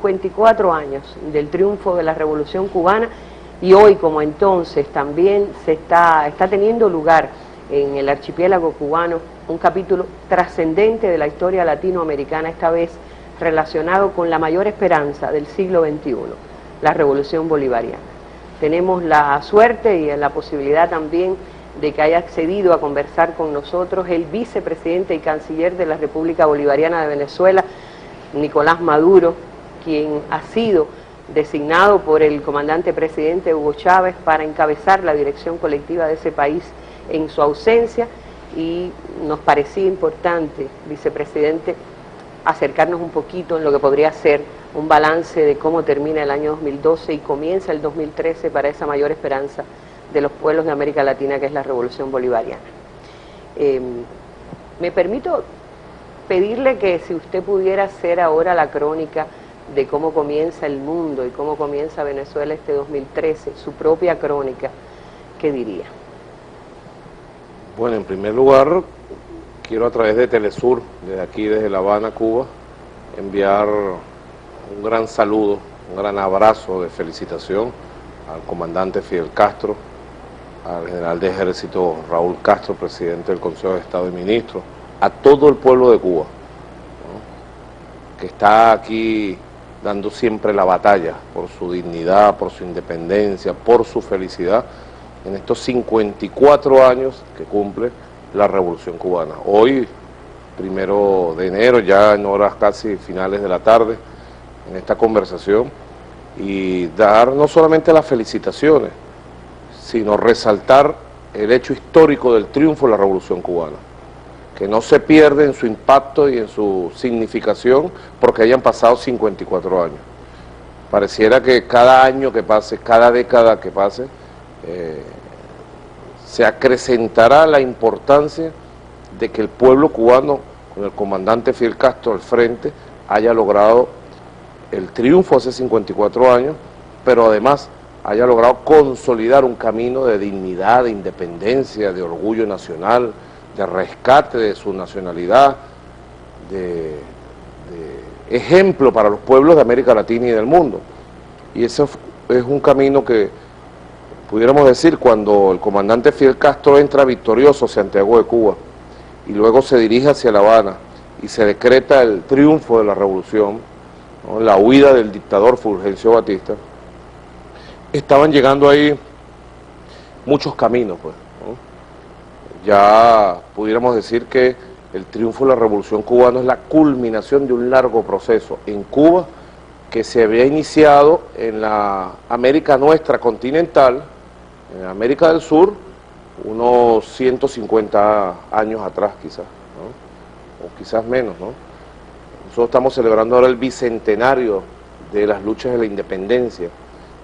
54 años del triunfo de la Revolución Cubana, y hoy como entonces también está teniendo lugar en el archipiélago cubano un capítulo trascendente de la historia latinoamericana, esta vez relacionado con la mayor esperanza del siglo XXI, la Revolución Bolivariana. Tenemos la suerte y la posibilidad también de que haya accedido a conversar con nosotros el vicepresidente y canciller de la República Bolivariana de Venezuela, Nicolás Maduro, quien ha sido designado por el comandante presidente Hugo Chávez para encabezar la dirección colectiva de ese país en su ausencia, y nos parecía importante, vicepresidente, acercarnos un poquito en lo que podría ser un balance de cómo termina el año 2012 y comienza el 2013 para esa mayor esperanza de los pueblos de América Latina, que es la Revolución Bolivariana. Me permito pedirle que si usted pudiera hacer ahora la crónica de cómo comienza el mundo y cómo comienza Venezuela este 2013, su propia crónica, ¿qué diría? Bueno, en primer lugar, quiero a través de Telesur, desde aquí, desde La Habana, Cuba, enviar un gran saludo, un gran abrazo de felicitación al comandante Fidel Castro, al general de ejército Raúl Castro, presidente del Consejo de Estado y Ministros, a todo el pueblo de Cuba, ¿no?, que está aquí dando siempre la batalla por su dignidad, por su independencia, por su felicidad, en estos 54 años que cumple la Revolución Cubana. Hoy, 1 de enero, ya en horas casi finales de la tarde, en esta conversación, y dar no solamente las felicitaciones, sino resaltar el hecho histórico del triunfo de la Revolución Cubana, que no se pierde en su impacto y en su significación porque hayan pasado 54 años. Pareciera que cada año que pase, cada década que pase, se acrecentará la importancia de que el pueblo cubano, con el comandante Fidel Castro al frente, haya logrado el triunfo hace 54 años, pero además haya logrado consolidar un camino de dignidad, de independencia, de orgullo nacional, de rescate de su nacionalidad, de ejemplo para los pueblos de América Latina y del mundo. Y ese es un camino que, pudiéramos decir, cuando el comandante Fidel Castro entra victorioso a Santiago de Cuba y luego se dirige hacia La Habana y se decreta el triunfo de la revolución, ¿no?, la huida del dictador Fulgencio Batista, estaban llegando ahí muchos caminos, pues, ¿no? Ya pudiéramos decir que el triunfo de la Revolución Cubana es la culminación de un largo proceso en Cuba que se había iniciado en la América nuestra continental, en América del Sur, unos 150 años atrás quizás, ¿no?, o quizás menos, ¿no? Nosotros estamos celebrando ahora el bicentenario de las luchas de la independencia,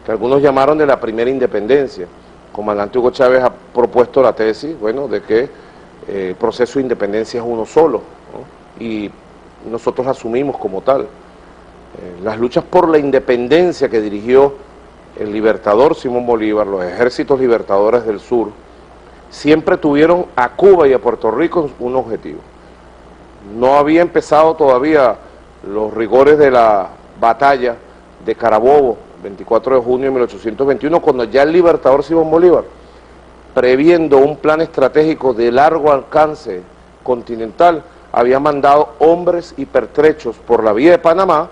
que algunos llamaron de la primera independencia. El comandante Hugo Chávez ha propuesto la tesis, bueno, de que el proceso de independencia es uno solo, ¿no?, y nosotros asumimos como tal. Las luchas por la independencia que dirigió el libertador Simón Bolívar, los ejércitos libertadores del sur, siempre tuvieron a Cuba y a Puerto Rico un objetivo. No había empezado todavía los rigores de la batalla de Carabobo, 24 de junio de 1821, cuando ya el libertador Simón Bolívar, previendo un plan estratégico de largo alcance continental, había mandado hombres y pertrechos por la vía de Panamá.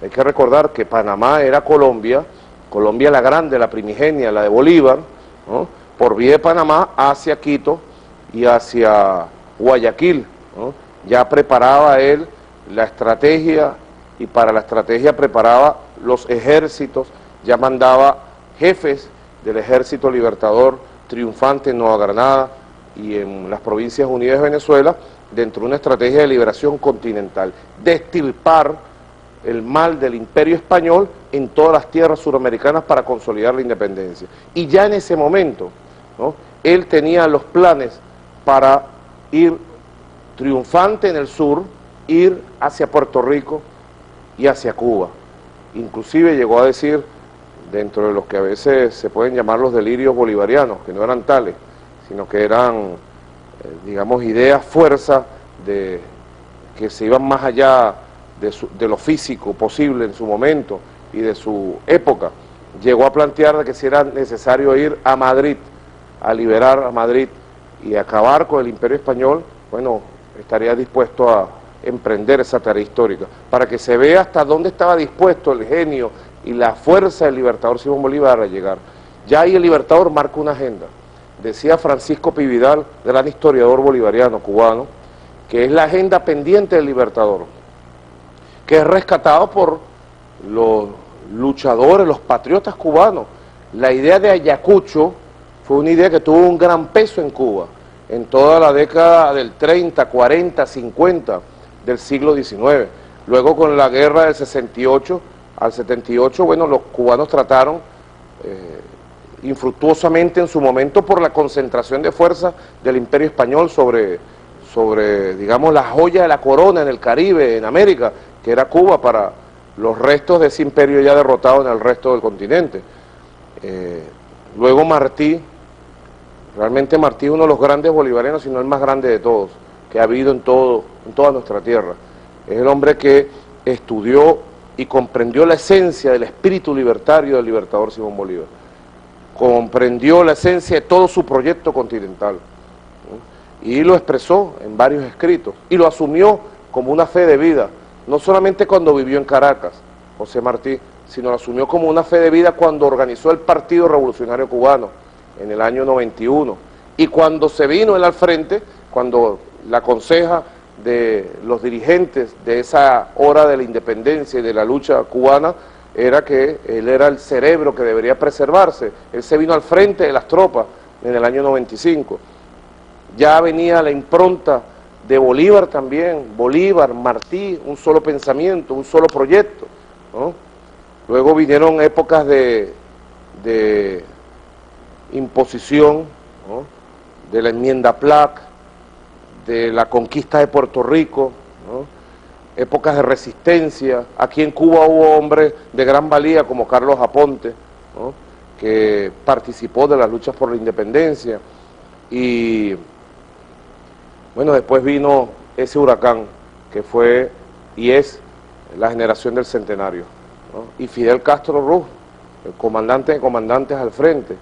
Hay que recordar que Panamá era Colombia, Colombia la grande, la primigenia, la de Bolívar, ¿no?, por vía de Panamá hacia Quito y hacia Guayaquil, ¿no? Ya preparaba él la estrategia, y para la estrategia preparaba los ejércitos, ya mandaba jefes del Ejército Libertador triunfante en Nueva Granada y en las Provincias Unidas de Venezuela, dentro de una estrategia de liberación continental, de extirpar el mal del Imperio Español en todas las tierras suramericanas para consolidar la independencia. Y ya en ese momento, ¿no?, él tenía los planes para ir triunfante en el sur, ir hacia Puerto Rico y hacia Cuba. Inclusive llegó a decir, dentro de los que a veces se pueden llamar los delirios bolivarianos, que no eran tales, sino que eran, digamos, ideas, fuerza, de que se iban más allá de lo físico posible en su momento y de su época, llegó a plantear de que si era necesario ir a Madrid, a liberar a Madrid y acabar con el Imperio Español, bueno, estaría dispuesto a emprender esa tarea histórica, para que se vea hasta dónde estaba dispuesto el genio y la fuerza del libertador Simón Bolívar a llegar. Ya ahí el libertador marca una agenda. Decía Francisco Pi Vidal, gran historiador bolivariano cubano, que es la agenda pendiente del libertador, que es rescatado por los luchadores, los patriotas cubanos. La idea de Ayacucho fue una idea que tuvo un gran peso en Cuba, en toda la década del 30, 40, 50 del siglo XIX. Luego con la guerra del 68 al 78, bueno, los cubanos trataron infructuosamente en su momento por la concentración de fuerza del Imperio Español sobre, digamos, la joya de la corona en el Caribe, en América, que era Cuba, para los restos de ese imperio ya derrotado en el resto del continente. Luego Martí, realmente Martí es uno de los grandes bolivarianos, si no el más grande de todos, que ha habido en toda nuestra tierra. Es el hombre que estudió y comprendió la esencia del espíritu libertario del libertador Simón Bolívar. Comprendió la esencia de todo su proyecto continental, ¿no? Y lo expresó en varios escritos, y lo asumió como una fe de vida, no solamente cuando vivió en Caracas, José Martí, sino lo asumió como una fe de vida cuando organizó el Partido Revolucionario Cubano en el año 91, y cuando se vino él al frente, cuando la conseja de los dirigentes de esa hora de la independencia y de la lucha cubana era que él era el cerebro que debería preservarse. Él se vino al frente de las tropas en el año 95. Ya venía la impronta de Bolívar también, Bolívar, Martí, un solo pensamiento, un solo proyecto, ¿no? Luego vinieron épocas de imposición, ¿no? De la enmienda Plac, de la conquista de Puerto Rico, ¿no? Épocas de resistencia. Aquí en Cuba hubo hombres de gran valía como Carlos Aponte, ¿no? Que participó de las luchas por la independencia, y bueno, después vino ese huracán que fue y es la generación del centenario, ¿no? Y Fidel Castro Ruz, el comandante de comandantes al frente,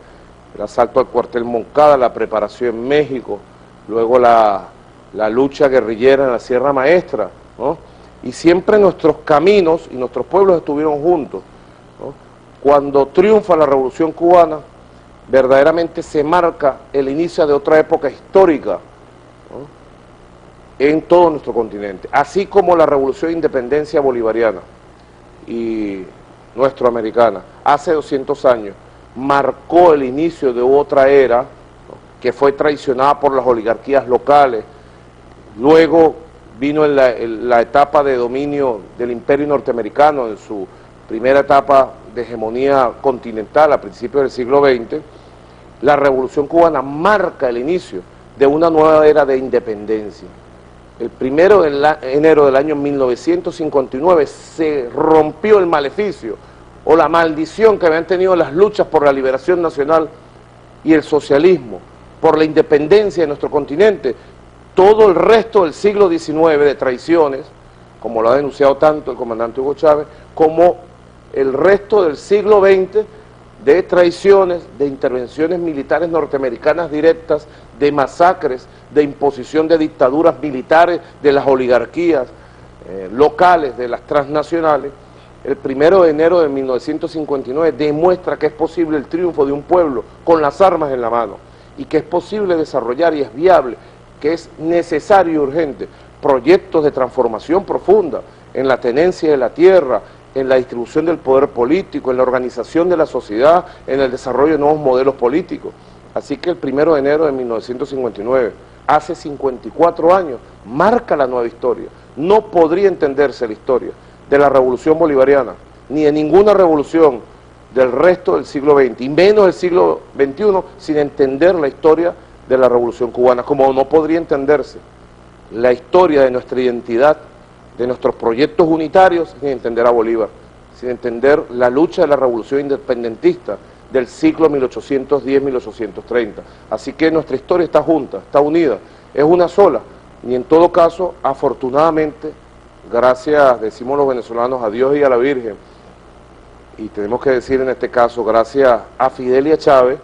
el asalto al cuartel Moncada, la preparación en México, luego la lucha guerrillera en la Sierra Maestra, ¿no? Y siempre nuestros caminos y nuestros pueblos estuvieron juntos, ¿no? Cuando triunfa la Revolución Cubana, verdaderamente se marca el inicio de otra época histórica, ¿no? En todo nuestro continente, así como la Revolución de Independencia bolivariana y nuestroamericana, hace 200 años, marcó el inicio de otra era, ¿no? Que fue traicionada por las oligarquías locales. Luego vino en la etapa de dominio del imperio norteamericano, en su primera etapa de hegemonía continental a principios del siglo XX. La Revolución Cubana marca el inicio de una nueva era de independencia. El 1 de enero del año 1959 se rompió el maleficio o la maldición que habían tenido las luchas por la liberación nacional y el socialismo, por la independencia de nuestro continente. Todo el resto del siglo XIX de traiciones, como lo ha denunciado tanto el comandante Hugo Chávez, como el resto del siglo XX de traiciones, de intervenciones militares norteamericanas directas, de masacres, de imposición de dictaduras militares, de las oligarquías locales, de las transnacionales. El 1 de enero de 1959 demuestra que es posible el triunfo de un pueblo con las armas en la mano, y que es posible desarrollar y es viable, que es necesario y urgente, proyectos de transformación profunda en la tenencia de la tierra, en la distribución del poder político, en la organización de la sociedad, en el desarrollo de nuevos modelos políticos. Así que el 1 de enero de 1959, hace 54 años, marca la nueva historia. No podría entenderse la historia de la Revolución Bolivariana, ni de ninguna revolución del resto del siglo XX, y menos del siglo XXI, sin entender la historia de la Revolución Cubana, como no podría entenderse la historia de nuestra identidad, de nuestros proyectos unitarios, sin entender a Bolívar, sin entender la lucha de la Revolución Independentista del siglo 1810-1830. Así que nuestra historia está junta, está unida, es una sola, y en todo caso, afortunadamente, gracias, decimos los venezolanos, a Dios y a la Virgen, y tenemos que decir en este caso, gracias a Fidel y a Chávez,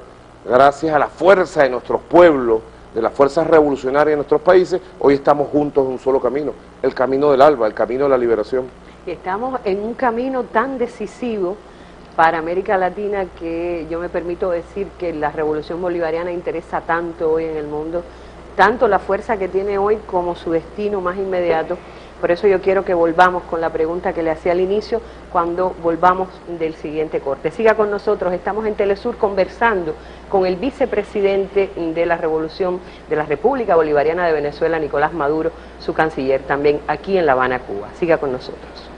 gracias a la fuerza de nuestros pueblos, de las fuerzas revolucionarias de nuestros países, hoy estamos juntos en un solo camino, el camino del ALBA, el camino de la liberación. Y estamos en un camino tan decisivo para América Latina que yo me permito decir que la revolución bolivariana interesa tanto hoy en el mundo, tanto la fuerza que tiene hoy como su destino más inmediato. Por eso yo quiero que volvamos con la pregunta que le hacía al inicio cuando volvamos del siguiente corte. Siga con nosotros, estamos en Telesur conversando con el vicepresidente de la Revolución de la República Bolivariana de Venezuela, Nicolás Maduro, su canciller, también aquí en La Habana, Cuba. Siga con nosotros.